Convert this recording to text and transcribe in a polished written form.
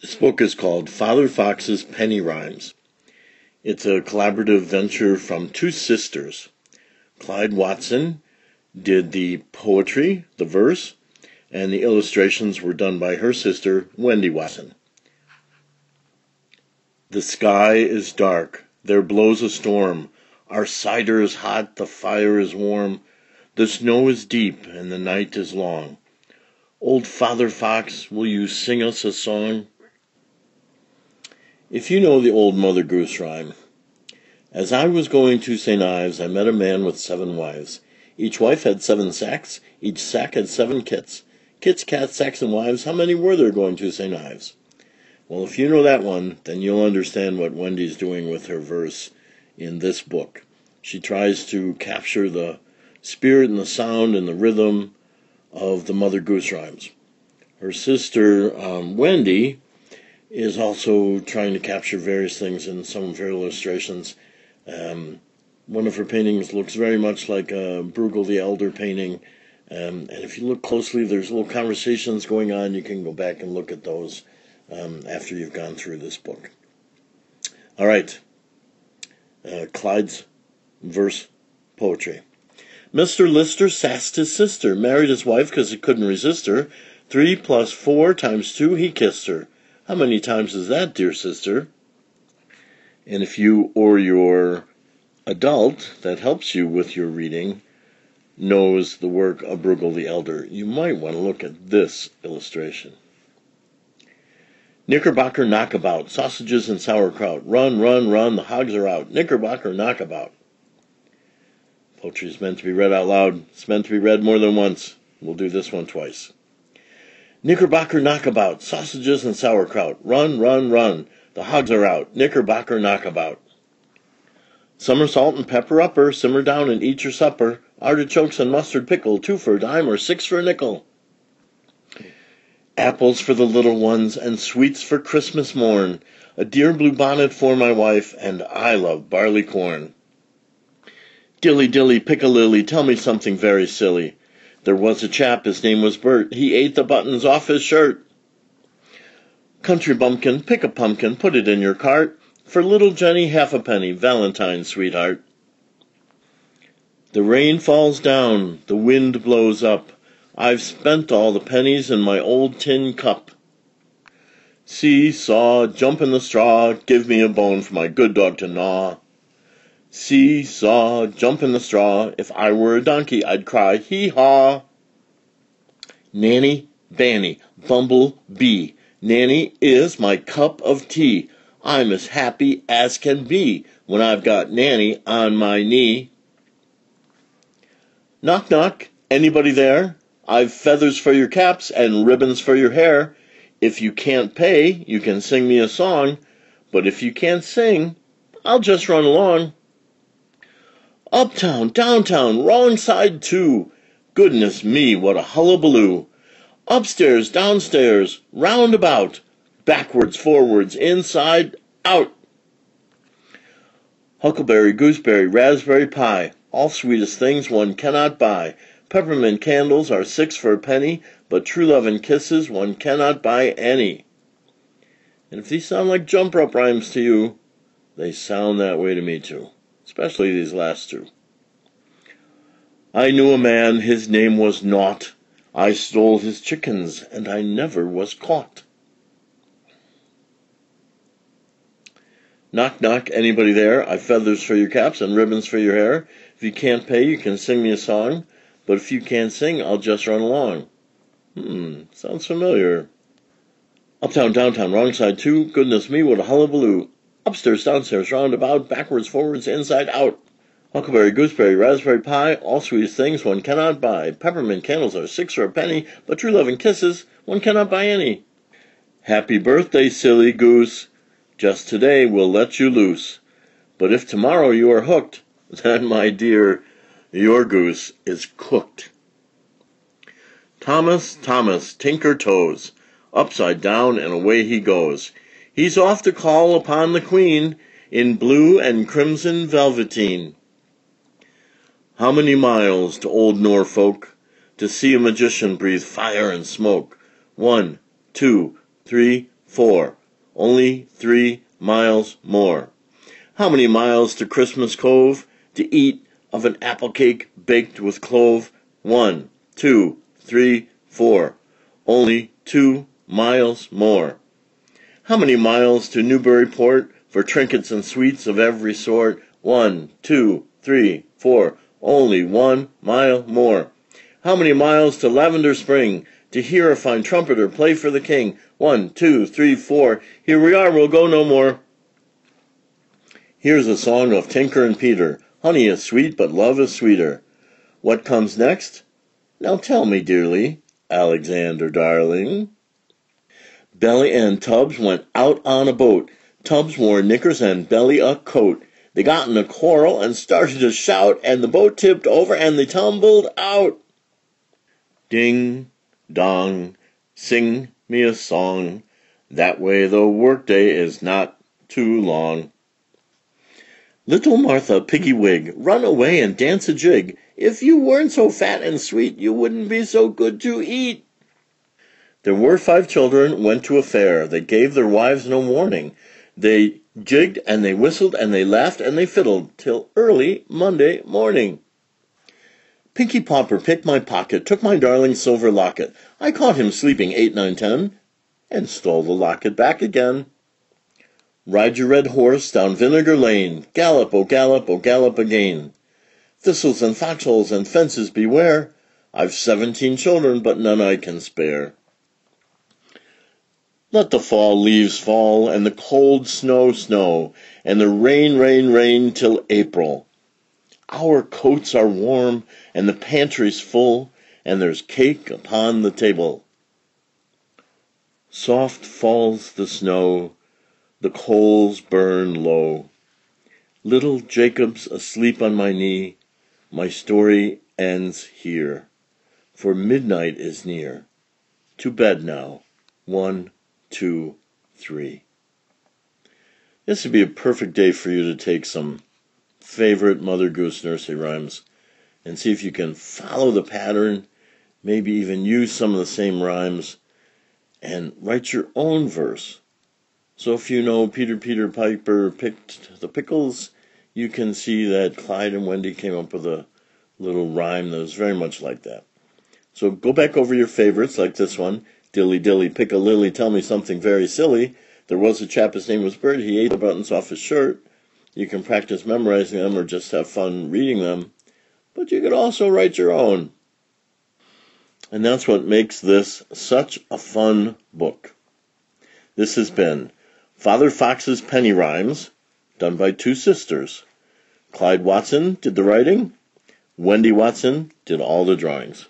This book is called Father Fox's Pennyrhymes. It's a collaborative venture from two sisters. Clyde Watson did the poetry, the verse, and the illustrations were done by her sister, Wendy Watson. The sky is dark, there blows a storm. Our cider is hot, the fire is warm. The snow is deep, and the night is long. Old Father Fox, will you sing us a song? If you know the old Mother Goose rhyme. As I was going to St. Ives, I met a man with 7 wives. Each wife had 7 sacks, each sack had 7 kits. Kits, cats, sacks, and wives, how many were there going to St. Ives? Well, if you know that one, then you'll understand what Wendy's doing with her verse in this book. She tries to capture the spirit and the sound and the rhythm of the Mother Goose rhymes. Her sister, Wendy, is also trying to capture various things in some of her illustrations. One of her paintings looks very much like a Bruegel the Elder painting. And if you look closely, there's little conversations going on. You can go back and look at those after you've gone through this book. All right. Clyde's verse poetry. Mr. Lister sassed his sister, married his wife because he couldn't resist her. 3 + 4 × 2, he kissed her. How many times is that, dear sister? And if you or your adult that helps you with your reading knows the work of Bruegel the Elder, you might want to look at this illustration. Knickerbocker knockabout, sausages and sauerkraut. Run, run, run, the hogs are out. Knickerbocker knockabout. Poetry is meant to be read out loud. It's meant to be read more than once. We'll do this one twice. Knickerbocker knockabout, sausages and sauerkraut. Run, run, run, the hogs are out. Knickerbocker knockabout. Summer salt and pepper upper, simmer down and eat your supper. Artichokes and mustard pickle, 2 for a dime or 6 for a nickel. Apples for the little ones and sweets for Christmas morn. A dear blue bonnet for my wife, and I love barley corn. Dilly dilly, pick-a-lily, tell me something very silly. There was a chap, his name was Bert, he ate the buttons off his shirt. Country bumpkin, pick a pumpkin, put it in your cart. For little Jenny, half a penny, Valentine's sweetheart. The rain falls down, the wind blows up. I've spent all the pennies in my old tin cup. See-saw, jump in the straw, give me a bone for my good dog to gnaw. See-saw, jump in the straw, if I were a donkey I'd cry, hee-haw. Nanny, Banny, Bumble, Bee, Nanny is my cup of tea. I'm as happy as can be when I've got Nanny on my knee. Knock, knock, anybody there? I've feathers for your caps and ribbons for your hair. If you can't pay, you can sing me a song, but if you can't sing, I'll just run along. Uptown, downtown, wrong side too. Goodness me, what a hullabaloo. Upstairs, downstairs, roundabout, backwards, forwards, inside, out. Huckleberry, gooseberry, raspberry pie, all sweetest things one cannot buy. Peppermint candles are 6 for a penny, but true love and kisses one cannot buy any. And if these sound like jump rope rhymes to you, they sound that way to me too, especially these last 2. I knew a man, his name was Naught. I stole his chickens, and I never was caught. Knock, knock, anybody there? I've feathers for your caps and ribbons for your hair. If you can't pay, you can sing me a song. But if you can't sing, I'll just run along. Sounds familiar. Uptown, downtown, wrong side too. Goodness me, what a hullabaloo. Upstairs, downstairs, roundabout, backwards, forwards, inside, out. Huckleberry, gooseberry, raspberry pie, all sweetest things one cannot buy. Peppermint candles are 6 for a penny, but true love and kisses one cannot buy any. Happy birthday, silly goose. Just today we'll let you loose. But if tomorrow you are hooked, then, my dear, your goose is cooked. Thomas, Thomas, tinker toes, upside down and away he goes. He's off to call upon the Queen in blue and crimson velveteen. How many miles to old Norfolk to see a magician breathe fire and smoke? 1, 2, 3, 4. Only 3 miles more. How many miles to Christmas Cove to eat of an apple cake baked with clove? 1, 2, 3, 4. Only 2 miles more. How many miles to Newburyport for trinkets and sweets of every sort? 1, 2, 3, 4. Only 1 mile more. How many miles to Lavender Spring to hear a fine trumpeter play for the king? 1, 2, 3, 4. Here we are, we'll go no more. Here's a song of Tinker and Peter. Honey is sweet, but love is sweeter. What comes next? Now tell me, dearly, Alexander darling. Belly and Tubbs went out on a boat. Tubbs wore knickers and Belly a coat. They got in a quarrel and started to shout, and the boat tipped over and they tumbled out. Ding, dong, sing me a song. That way the workday is not too long. Little Martha Piggywig, run away and dance a jig. If you weren't so fat and sweet, you wouldn't be so good to eat. There were 5 children, went to a fair. They gave their wives no warning. They jigged and they whistled and they laughed and they fiddled till early Monday morning. Pinky Popper picked my pocket, took my darling silver locket. I caught him sleeping 8, 9, 10, and stole the locket back again. Ride your red horse down Vinegar Lane. Gallop, oh gallop again. Thistles and foxholes and fences beware. I've 17 children, but none I can spare. Let the fall leaves fall, and the cold snow snow, and the rain till April. Our coats are warm, and the pantry's full, and there's cake upon the table. Soft falls the snow, the coals burn low. Little Jacob's asleep on my knee. My story ends here, for midnight is near. To bed now. 1, 2, 3. This would be a perfect day for you to take some favorite Mother Goose nursery rhymes and see if you can follow the pattern, maybe even use some of the same rhymes, and write your own verse. So if you know Peter Piper picked the pickles, you can see that Clyde and Wendy came up with a little rhyme that was very much like that. So go back over your favorites, like this one. Dilly dilly, pick a lily, tell me something very silly. There was a chap, his name was Bert, he ate the buttons off his shirt. You can practice memorizing them or just have fun reading them. But you could also write your own. And that's what makes this such a fun book. This has been Father Fox's Pennyrhymes, done by 2 sisters. Clyde Watson did the writing. Wendy Watson did all the drawings.